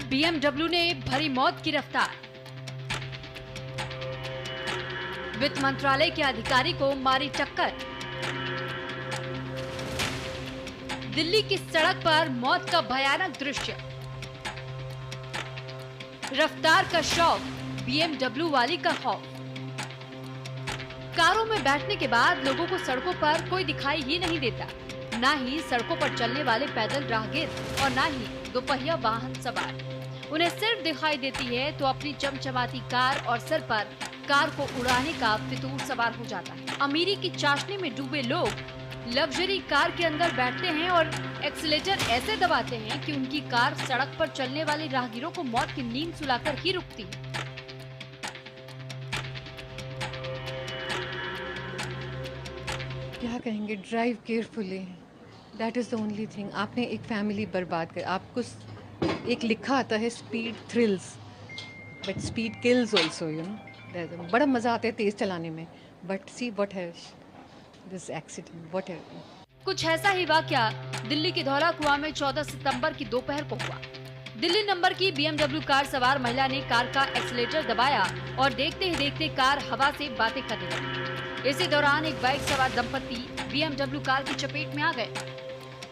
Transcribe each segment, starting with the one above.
पर BMW ने भरी मौत की रफ्तार। वित्त मंत्रालय के अधिकारी को मारी टक्कर। दिल्ली की सड़क पर मौत का भयानक दृश्य। रफ्तार का शौक, BMW वाली का खौफ। कारों में बैठने के बाद लोगों को सड़कों पर कोई दिखाई ही नहीं देता, ना ही सड़कों पर चलने वाले पैदल राहगीर और ना ही दोपहिया वाहन सवार। उन्हें सिर्फ दिखाई देती है तो अपनी चमचमाती कार और सिर पर कार को उड़ाने का फितूर सवार हो जाता है। अमीरी की चाशनी में डूबे लोग लग्जरी कार के अंदर बैठते हैं और एक्सीलेटर ऐसे दबाते हैं कि उनकी कार सड़क पर चलने वाले राहगीरों को मौत की नींद सुलाकर ही रुकती है। क्या कहेंगे, drive carefully, that is the only thing. आपने एक फैमिली बर्बाद कर, आपको एक लिखा आता है speed thrills but speed kills also, you know. बड़ा मज़ा आता है तेज़ चलाने में, बट सी व्हाट है दिस एक्सीडेंट, व्हाट है। कुछ ऐसा ही वाकया दिल्ली के धौला कुआं में 14 सितंबर की दोपहर को हुआ। दिल्ली नंबर की BMW कार सवार महिला ने कार का एक्सीलेटर दबाया और देखते ही देखते कार हवा से बातें करने लगी। इसी दौरान एक बाइक सवार दंपति BMW कार की चपेट में आ गए।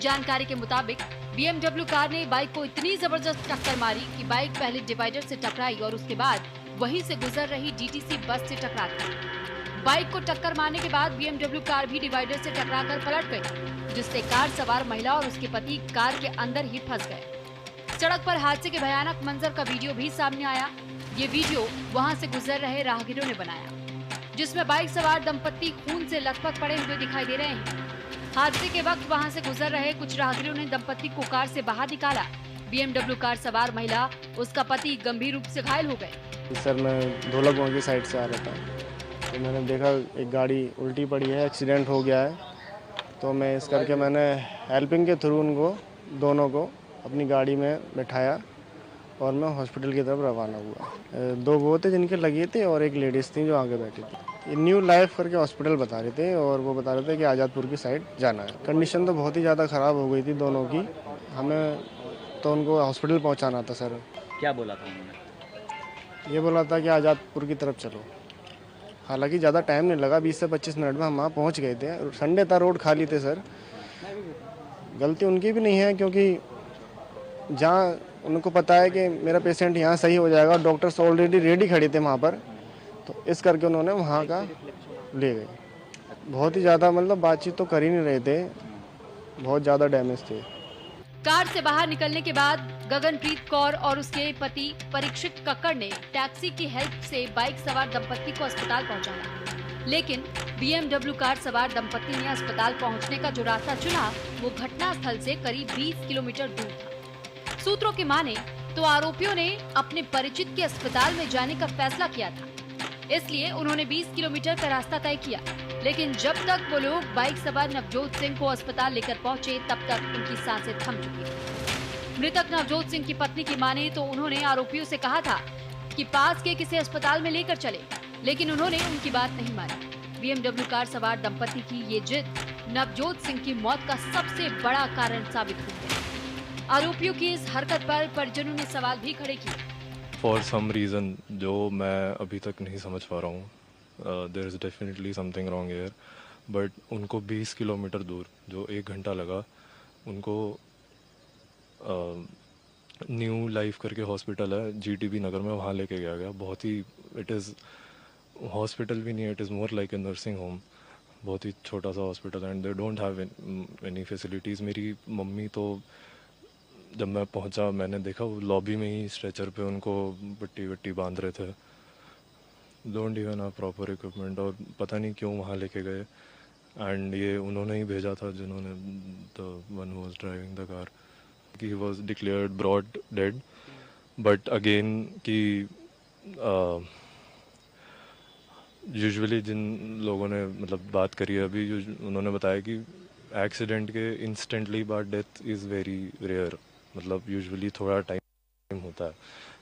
जानकारी के मुताबिक BMW कार ने बाइक को इतनी जबरदस्त टक्कर मारी कि बाइक पहले डिवाइडर से टकराई और उसके बाद वहीं से गुजर रही DTC बस से टकरा गई। बाइक को टक्कर मारने के बाद BMW कार भी डिवाइडर से टकराकर पलट गई, जिससे कार सवार महिला और उसके पति कार के अंदर ही फंस गए। सड़क पर हादसे के भयानक मंजर का वीडियो भी सामने आया। ये वीडियो वहां से गुजर रहे राहगीरों ने बनाया, जिसमें बाइक सवार दंपति खून से लथपथ पड़े हुए दिखाई दे रहे हैं। हादसे के वक्त वहां से गुजर रहे कुछ राहगीरों ने दंपति को कार से बाहर निकाला। BMW कार सवार महिला, उसका पति गंभीर रूप से घायल हो गए। सर, मैं धौला कुआं की साइड से आ रहा था तो मैंने देखा एक गाड़ी उल्टी पड़ी है, एक्सीडेंट हो गया है। तो मैं इस करके मैंने हेल्पिंग के थ्रू उनको दोनों को अपनी गाड़ी में बैठाया और मैं हॉस्पिटल की तरफ रवाना हुआ। दो वो थे जिनके लगी थी और एक लेडीज़ थी जो आगे बैठी थी। न्यू लाइफ करके हॉस्पिटल बता रहे थे और वो बता रहे थे कि आज़ादपुर की साइड जाना है। कंडीशन तो बहुत ही ज़्यादा ख़राब हो गई थी दोनों की। हमें तो उनको हॉस्पिटल पहुंचाना था सर। क्या बोला था उन्होंने? ये बोला था कि आज़ादपुर की तरफ चलो। हालांकि ज़्यादा टाइम नहीं लगा, 20 से 25 मिनट में हम वहाँ पहुँच गए थे। संडे था, रोड खाली थे सर। गलती उनकी भी नहीं है, क्योंकि जहाँ उनको पता है कि मेरा पेशेंट यहाँ सही हो जाएगा, डॉक्टर्स ऑलरेडी रेडी खड़े थे वहाँ पर, तो इस करके उन्होंने वहाँ का ले गए। बहुत ही ज़्यादा मतलब बातचीत तो कर ही नहीं रहे थे, बहुत ज़्यादा डैमेज थे। कार से बाहर निकलने के बाद गगनप्रीत कौर और उसके पति परीक्षित कक्कड़ ने टैक्सी की हेल्प से बाइक सवार दंपति को अस्पताल पहुंचाया। लेकिन BMW कार सवार दंपति ने अस्पताल पहुंचने का जो रास्ता चुना वो घटना स्थल से करीब 20 किलोमीटर दूर था। सूत्रों की माने तो आरोपियों ने अपने परिचित के अस्पताल में जाने का फैसला किया था, इसलिए उन्होंने 20 किलोमीटर का रास्ता तय किया। लेकिन जब तक वो लोग बाइक सवार नवजोत सिंह को अस्पताल लेकर पहुंचे, तब तक उनकी सांसें थम चुकी थी। मृतक नवजोत सिंह की पत्नी की माने तो उन्होंने आरोपियों से कहा था कि पास के किसी अस्पताल में लेकर चले, लेकिन उन्होंने उनकी बात नहीं मानी। BMW कार सवार दंपति की ये जिद नवजोत सिंह की मौत का सबसे बड़ा कारण साबित हुई है। आरोपियों की इस हरकत पर परिजनों ने सवाल भी खड़े किए। फॉर सम रीज़न जो मैं अभी तक नहीं समझ पा रहा हूँ, there is definitely something wrong here, but उनको 20 किलोमीटर दूर जो 1 घंटा लगा, उनको न्यू लाइफ करके हॉस्पिटल है GTB नगर में, वहाँ लेके गया। बहुत ही, इट इज़ हॉस्पिटल भी नहीं है, it is more like a nursing home. बहुत ही छोटा सा hospital and they don't have any facilities. मेरी मम्मी तो जब मैं पहुंचा मैंने देखा वो लॉबी में ही स्ट्रेचर पे उनको पट्टी वट्टी बांध रहे थे। Don't even have proper equipment, और पता नहीं क्यों वहाँ लेके गए। एंड ये उन्होंने ही भेजा था जिन्होंने, the one who was driving the car, कि he was declared brought dead. But again कि यूजुअली जिन लोगों ने मतलब बात करी है अभी, उन्होंने बताया कि एक्सीडेंट के इंस्टेंटली बाद डेथ इज़ वेरी रेयर, मतलब यूजुअली थोड़ा टाइम होता है।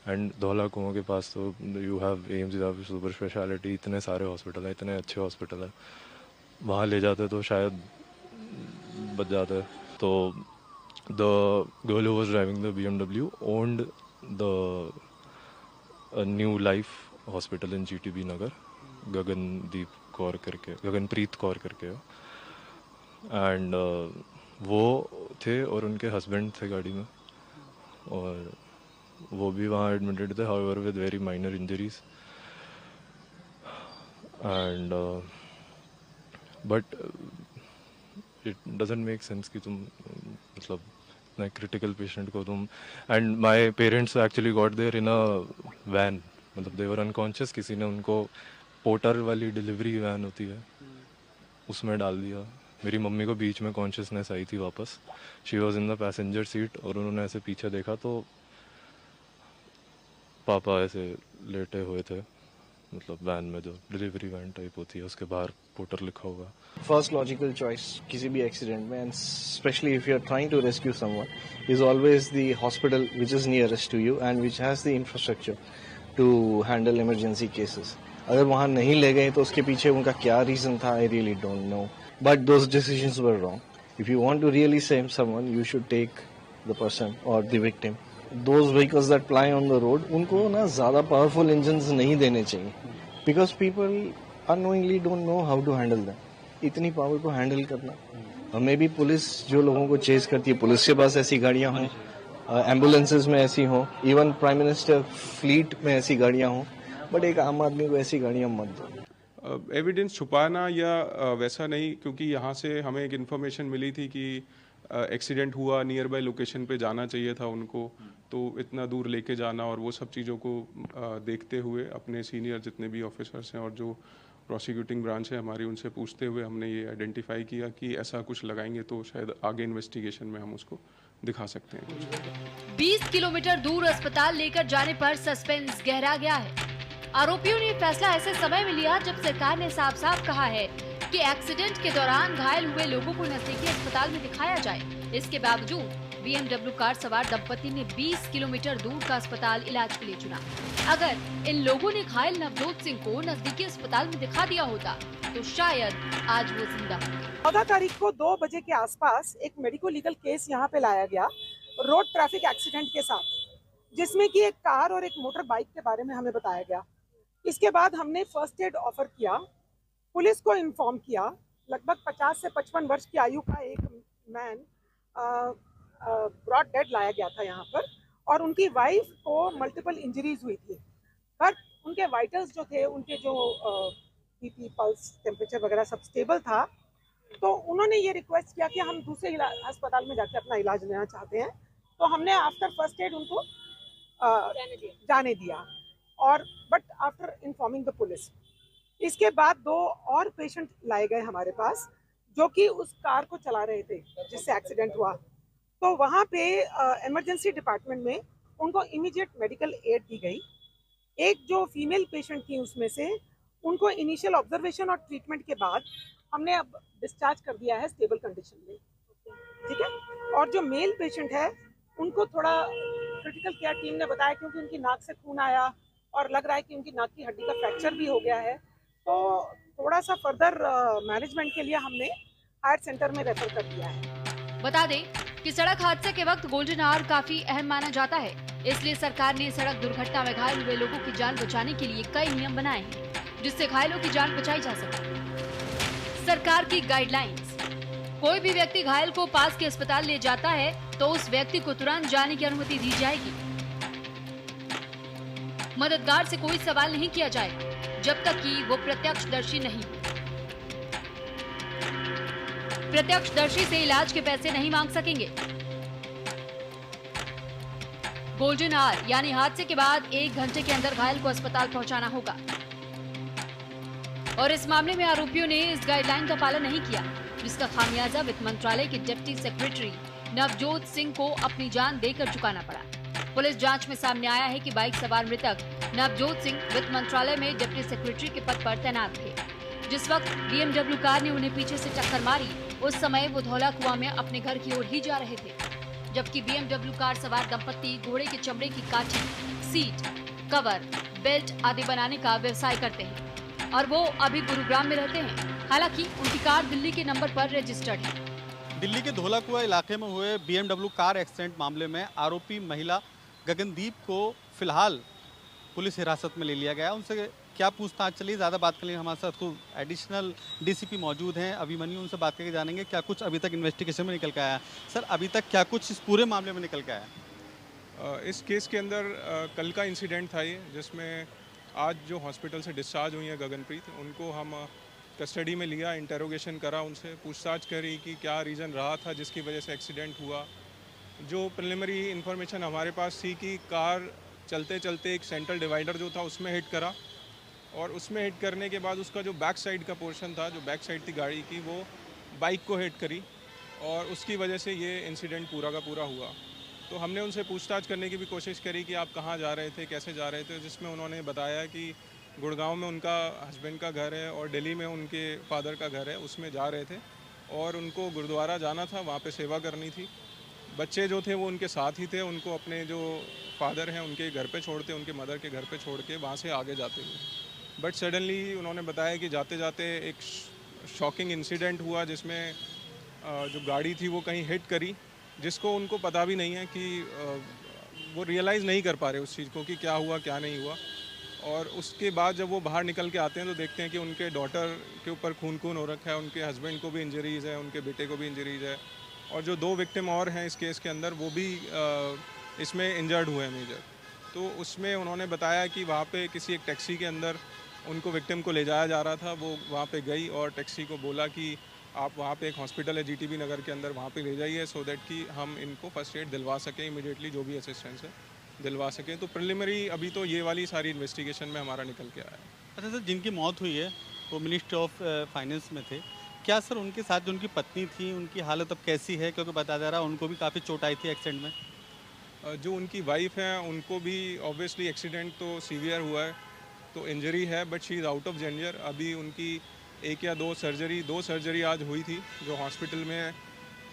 एंड धौला कुआं के पास तो you have AIIMS, you have super speciality, इतने सारे हॉस्पिटल हैं, इतने अच्छे हॉस्पिटल हैं, वहाँ ले जाते तो शायद बच जाते। तो the girl who was driving the BMW owned the new life hospital in GTB Nagar, Gaganpreet Kaur करके, एंड वो थे और उनके हस्बैंड थे गाड़ी में, और वो भी वहाँ एडमिटेड थे, however with very minor injuries, and but it doesn't make sense कि तुम मतलब इतना क्रिटिकल पेशेंट को तुम, and my parents actually got there in a van, मतलब दे वर अनकॉन्शियस, किसी ने उनको पोर्टर वाली डिलीवरी वैन होती है उसमें डाल दिया। मेरी मम्मी को बीच में कॉन्शियसनेस आई थी वापस, she was in the passenger seat, और उन्होंने ऐसे पीछे देखा तो पापा ऐसे लेटे हुए थे, मतलब वैन में जो डिलीवरी वैन टाइप होती है उसके बाहर पोर्टर लिखा हुआ। फर्स्ट लॉजिकल चॉइस किसी भी एक्सीडेंट में, and specially if you are trying to rescue someone, is always the hospital which is nearest to you and which has the infrastructure to handle emergency cases. अगर वहाँ नहीं ले गए तो उसके पीछे उनका क्या रीजन था, I really don't know, but those decisions were wrong. If you want to really save someone, you should take the person और the victim. Those vehicles that ply on the road, उनको ना ज्यादा powerful engines नहीं देने चाहिए, because people annoyingly don't know how to handle that. इतनी power को handle करना, और मे बी पुलिस जो लोगों को चेज करती है, पुलिस के पास ऐसी गाड़ियां हों, एम्बुलेंसेज में ऐसी हों, इवन प्राइम मिनिस्टर फ्लीट में ऐसी गाड़ियां हों, बट एक आम आदमी को ऐसी गाड़ियां मत दो। एविडेंस छुपाना या वैसा नहीं, क्योंकि यहाँ से हमें एक इन्फॉर्मेशन मिली थी कि एक्सीडेंट हुआ, नियर बाय लोकेशन पे जाना चाहिए था उनको, तो इतना दूर लेके जाना और वो सब चीज़ों को देखते हुए अपने सीनियर जितने भी ऑफिसर्स हैं और जो प्रोसिक्यूटिंग ब्रांच है हमारी, उनसे पूछते हुए हमने ये आइडेंटिफाई किया कि ऐसा कुछ लगाएंगे तो शायद आगे इन्वेस्टिगेशन में हम उसको दिखा सकते हैं। 20 किलोमीटर दूर अस्पताल लेकर जाने पर सस्पेंस गहरा गया है। आरोपियों ने फैसला ऐसे समय में लिया जब सरकार ने साफ साफ कहा है कि एक्सीडेंट के दौरान घायल हुए लोगों को नजदीकी अस्पताल में दिखाया जाए। इसके बावजूद BMW कार सवार दंपति ने 20 किलोमीटर दूर का अस्पताल इलाज के लिए चुना। अगर इन लोगों ने घायल नवजोत सिंह को नजदीकी अस्पताल में दिखा दिया होता तो शायद आज वो जिंदा होते। 14 तारीख को 2 बजे के आसपास एक मेडिको लीगल केस यहाँ पे लाया गया रोड ट्रैफिक एक्सीडेंट के साथ, जिसमें कि एक कार और एक मोटर बाइक के बारे में हमें बताया गया। इसके बाद हमने फर्स्ट एड ऑफर किया, पुलिस को इन्फॉर्म किया। लगभग 50 से 55 वर्ष की आयु का एक मैन ब्रॉड डेड लाया गया था यहाँ पर, और उनकी वाइफ को मल्टीपल इंजरीज हुई थी, बट उनके वाइटल्स जो थे, उनके जो बीपी, पल्स, टेम्परेचर वगैरह सब स्टेबल था। तो उन्होंने ये रिक्वेस्ट किया कि हम दूसरे अस्पताल में जाके अपना इलाज लेना चाहते हैं, तो हमने आफ्टर फर्स्ट एड उनको जाने दिया, और but after informing the police. इसके बाद 2 और पेशेंट लाए गए हमारे पास, जो कि उस कार को चला रहे थे जिससे एक्सीडेंट हुआ। तो वहाँ पे इमरजेंसी डिपार्टमेंट में उनको इमीडिएट मेडिकल एड दी गई। एक जो फीमेल पेशेंट थी उसमें से, उनको इनिशियल ऑब्जर्वेशन और ट्रीटमेंट के बाद हमने अब डिस्चार्ज कर दिया है स्टेबल कंडीशन में, ठीक है। और जो मेल पेशेंट है उनको थोड़ा क्रिटिकल केयर टीम ने बताया, क्योंकि उनकी नाक से खून आया और लग रहा है कि उनकी नाक की हड्डी का फ्रैक्चर भी हो गया है, तो थोड़ा सा फर्दर मैनेजमेंट के लिए हमने हायर सेंटर में रेफर कर दिया है। बता दें कि सड़क हादसे के वक्त गोल्डन आवर काफी अहम माना जाता है, इसलिए सरकार ने सड़क दुर्घटना में घायल हुए लोगों की जान बचाने के लिए कई नियम बनाए हैं, जिससे घायलों की जान बचाई जा सके। सरकार की गाइडलाइंस: कोई भी व्यक्ति घायल को पास के अस्पताल ले जाता है तो उस व्यक्ति को तुरंत जाने की अनुमति दी जाएगी। मददगार से कोई सवाल नहीं किया जाएगा जब तक कि वो प्रत्यक्षदर्शी नहीं। प्रत्यक्षदर्शी से इलाज के पैसे नहीं मांग सकेंगे। गोल्डन आवर यानी हादसे के बाद 1 घंटे के अंदर घायल को अस्पताल पहुंचाना होगा, और इस मामले में आरोपियों ने इस गाइडलाइन का पालन नहीं किया, जिसका खामियाजा वित्त मंत्रालय के डिप्टी सेक्रेटरी नवजोत सिंह को अपनी जान देकर चुकाना पड़ा। पुलिस जांच में सामने आया है कि बाइक सवार मृतक नवजोत सिंह वित्त मंत्रालय में डिप्टी सेक्रेटरी के पद पर तैनात थे। जिस वक्त BMW कार ने उन्हें पीछे से टक्कर मारी, उस समय वो धौला कुआं में अपने घर की ओर ही जा रहे थे, जबकि BMW कार सवार दंपत्ति घोड़े के चमड़े की काठी, सीट, कवर, बेल्ट आदि बनाने का व्यवसाय करते हैं और वो अभी गुरुग्राम में रहते हैं। हालांकि उनकी कार दिल्ली के नंबर पर रजिस्टर्ड है। दिल्ली के धौला कुआं इलाके में हुए BMW कार एक्सीडेंट मामले में आरोपी महिला गगनदीप को फिलहाल पुलिस हिरासत में ले लिया गया। उनसे क्या पूछताछ चली, ज़्यादा बात के लिए हमारे साथ को एडिशनल डीसीपी मौजूद हैं अभिमन्यु, उनसे बात करके जानेंगे क्या कुछ अभी तक इन्वेस्टिगेशन में निकल के आया। सर, अभी तक क्या कुछ इस पूरे मामले में निकल के आया? इस केस के अंदर कल का इंसिडेंट था ये, जिसमें आज जो हॉस्पिटल से डिस्चार्ज हुई है गगनप्रीत, उनको हम कस्टडी में लिया, इंटेरोगेशन करा, उनसे पूछताछ करी कि क्या रीज़न रहा था जिसकी वजह से एक्सीडेंट हुआ। जो प्रिलिमिनरी इन्फॉर्मेशन हमारे पास थी कि कार चलते चलते एक सेंट्रल डिवाइडर जो था उसमें हिट करा, और उसमें हिट करने के बाद उसका जो बैक साइड का पोर्शन था, जो बैक साइड थी गाड़ी की, वो बाइक को हिट करी और उसकी वजह से ये इंसिडेंट पूरा का पूरा हुआ। तो हमने उनसे पूछताछ करने की भी कोशिश करी कि आप कहाँ जा रहे थे, कैसे जा रहे थे, जिसमें उन्होंने बताया कि गुड़गांव में उनका हस्बैंड का घर है और दिल्ली में उनके फादर का घर है, उसमें जा रहे थे और उनको गुरुद्वारा जाना था, वहाँ पे सेवा करनी थी। बच्चे जो थे वो उनके साथ ही थे, उनको अपने जो फादर हैं उनके घर पे छोड़ते, उनके मदर के घर पे छोड़ के वहाँ से आगे जाते हुए, बट सडनली उन्होंने बताया कि जाते जाते एक शॉकिंग इंसिडेंट हुआ जिसमें जो गाड़ी थी वो कहीं हिट करी, जिसको उनको पता भी नहीं है कि वो रियलाइज़ नहीं कर पा रहे उस चीज़ को कि क्या हुआ क्या नहीं हुआ। और उसके बाद जब वो बाहर निकल के आते हैं तो देखते हैं कि उनके डॉटर के ऊपर खून हो रखा है, उनके हस्बैंड को भी इंजरीज़ है, उनके बेटे को भी इंजरीज़ है, और जो 2 विक्टिम और हैं इस केस के अंदर वो भी इसमें इंजर्ड हुए हैं मेजर। तो उसमें उन्होंने बताया कि वहाँ पे किसी एक टैक्सी के अंदर उनको विक्टिम को ले जाया जा रहा था, वो वहाँ पे गई और टैक्सी को बोला कि आप वहाँ पे एक हॉस्पिटल है जीटीबी नगर के अंदर, वहाँ पे ले जाइए सो दैट कि हम इनको फर्स्ट एड दिलवा सकें इमीडिएटली, जो भी असिस्टेंस है दिलवा सकें। तो प्रिलिमिनरी अभी तो ये वाली सारी इन्वेस्टिगेशन में हमारा निकल के आया है। अच्छा सर, जिनकी मौत हुई है वो मिनिस्ट्री ऑफ फाइनेंस में थे, क्या सर उनके साथ जो उनकी पत्नी थी उनकी हालत अब कैसी है? क्योंकि बताया जा रहा है उनको भी काफ़ी चोट आई थी एक्सीडेंट में। जो उनकी वाइफ है उनको भी ऑब्वियसली एक्सीडेंट तो सीवियर हुआ है, तो इंजरी है, but she is out of danger. अभी उनकी 1 या 2 सर्जरी आज हुई थी जो हॉस्पिटल में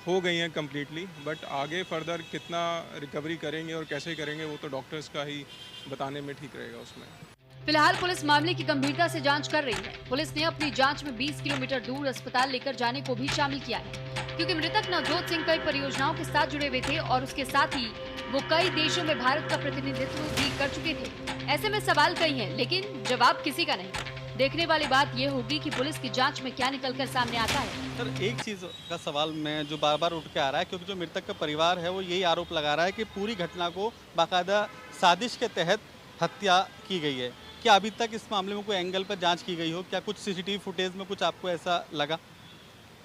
हो गई हैं कम्प्लीटली, बट आगे फर्दर कितना रिकवरी करेंगे और कैसे करेंगे वो तो डॉक्टर्स का ही बताने में ठीक रहेगा उसमें। फिलहाल पुलिस मामले की गंभीरता से जांच कर रही है। पुलिस ने अपनी जांच में 20 किलोमीटर दूर अस्पताल लेकर जाने को भी शामिल किया है, क्योंकि मृतक नवजोत सिंह कई परियोजनाओं के साथ जुड़े हुए थे और उसके साथ ही वो कई देशों में भारत का प्रतिनिधित्व भी कर चुके थे। ऐसे में सवाल कई हैं, लेकिन जवाब किसी का नहीं। देखने वाली बात ये होगी कि पुलिस की जांच में क्या निकलकर सामने आता है। सर, एक चीज़ का सवाल मैं जो बार बार उठ के आ रहा है, क्योंकि जो मृतक का परिवार है वो यही आरोप लगा रहा है कि पूरी घटना को बाकायदा साजिश के तहत हत्या की गई है। क्या अभी तक इस मामले में कोई एंगल पर जांच की गई हो? क्या कुछ सीसीटीवी फुटेज में कुछ आपको ऐसा लगा?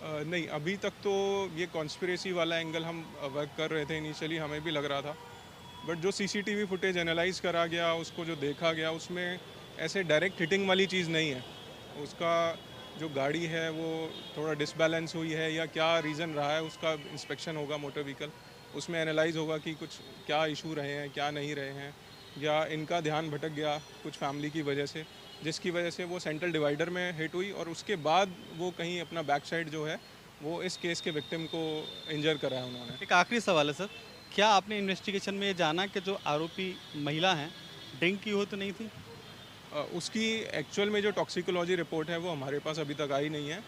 नहीं, अभी तक तो ये कॉन्स्पिरेसी वाला एंगल हम वर्क कर रहे थे, इनिशियली हमें भी लग रहा था, बट जो सीसीटीवी फुटेज एनालाइज करा गया, उसको जो देखा गया, उसमें ऐसे डायरेक्ट हिटिंग वाली चीज़ नहीं है। उसका जो गाड़ी है वो थोड़ा डिसबैलेंस हुई है या क्या रीज़न रहा है, उसका इंस्पेक्शन होगा मोटर व्हीकल, उसमें एनालाइज होगा कि कुछ क्या इशू रहे हैं क्या नहीं रहे हैं, या इनका ध्यान भटक गया कुछ फैमिली की वजह से, जिसकी वजह से वो सेंट्रल डिवाइडर में हिट हुई और उसके बाद वो कहीं अपना बैक साइड जो है वो इस केस के विक्टिम को इंजर करा है उन्होंने। एक आखिरी सवाल है सर, क्या आपने इन्वेस्टिगेशन में ये जाना कि जो आरोपी महिला हैं ड्रिंक की हो तो नहीं थी? उसकी एक्चुअल में जो टॉक्सिकोलॉजी रिपोर्ट है वो हमारे पास अभी तक आई नहीं है,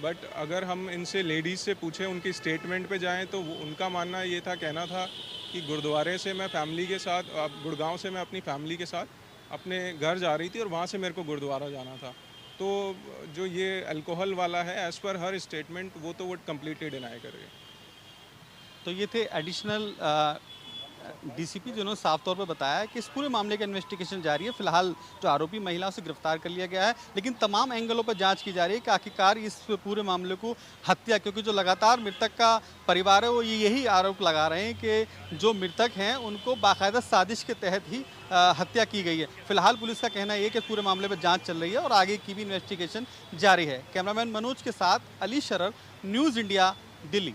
बट अगर हम इनसे लेडीज़ से पूछें, उनकी स्टेटमेंट पे जाएं, तो उनका मानना ये था, कहना था कि गुरुद्वारे से मैं फैमिली के साथ, गुड़गांव से मैं अपनी फैमिली के साथ अपने घर जा रही थी और वहाँ से मेरे को गुरुद्वारा जाना था। तो जो ये अल्कोहल वाला है, एज़ पर हर स्टेटमेंट, वो तो वो कम्प्लीटली डिनाई कर रही है। तो ये थे एडिशनल डीसीपी जिन्होंने साफ तौर पर बताया कि इस पूरे मामले का इन्वेस्टिगेशन जारी है। फिलहाल जो आरोपी महिला उसे गिरफ्तार कर लिया गया है, लेकिन तमाम एंगलों पर जांच की जा रही है कि आखिरकार इस पूरे मामले को हत्या, क्योंकि जो लगातार मृतक का परिवार है वो यही आरोप लगा रहे हैं कि जो मृतक हैं उनको बाकायदा साजिश के तहत ही हत्या की गई है। फिलहाल पुलिस का कहना है कि पूरे मामले पर जाँच चल रही है और आगे की भी इन्वेस्टिगेशन जारी है। कैमरामैन मनोज के साथ अली शरर, न्यूज़ इंडिया, दिल्ली।